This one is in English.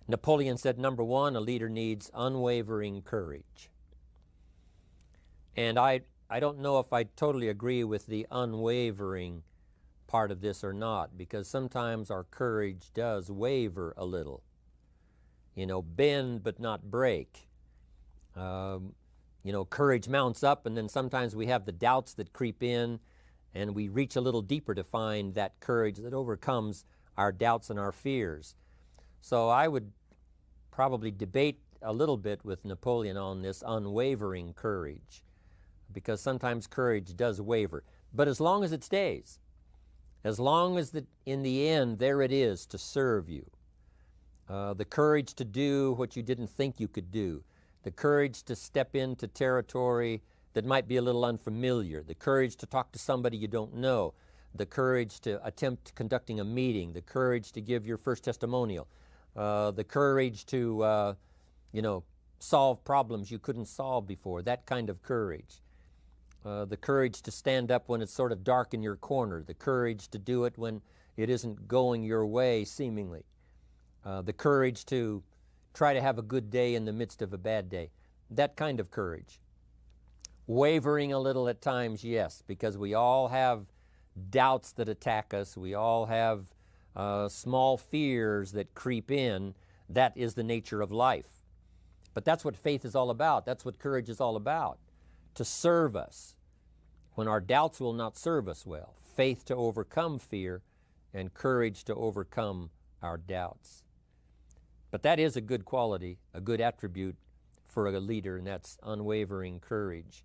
Napoleon said, number one, a leader needs unwavering courage. And I don't know if I totally agree with the unwavering part of this or not, because sometimes our courage does waver a little. You know, bend but not break. You know, courage mounts up, and then sometimes we have the doubts that creep in, and we reach a little deeper to find that courage that overcomes our doubts and our fears. So I would probably debate a little bit with Napoleon on this unwavering courage, because sometimes courage does waver. But as long as it stays, as long as in the end there it is to serve you, the courage to do what you didn't think you could do, the courage to step into territory that might be a little unfamiliar, the courage to talk to somebody you don't know, the courage to attempt conducting a meeting, the courage to give your first testimonial, the courage to solve problems you couldn't solve before, that kind of courage. The courage to stand up when it's sort of dark in your corner, the courage to do it when it isn't going your way seemingly, the courage to try to have a good day in the midst of a bad day, that kind of courage. Wavering a little at times, yes, because we all have doubts that attack us. We all have small fears that creep in. That is the nature of life. But that's what faith is all about. That's what courage is all about, to serve us when our doubts will not serve us well. Faith to overcome fear and courage to overcome our doubts. But that is a good quality, a good attribute for a leader, and that's unwavering courage.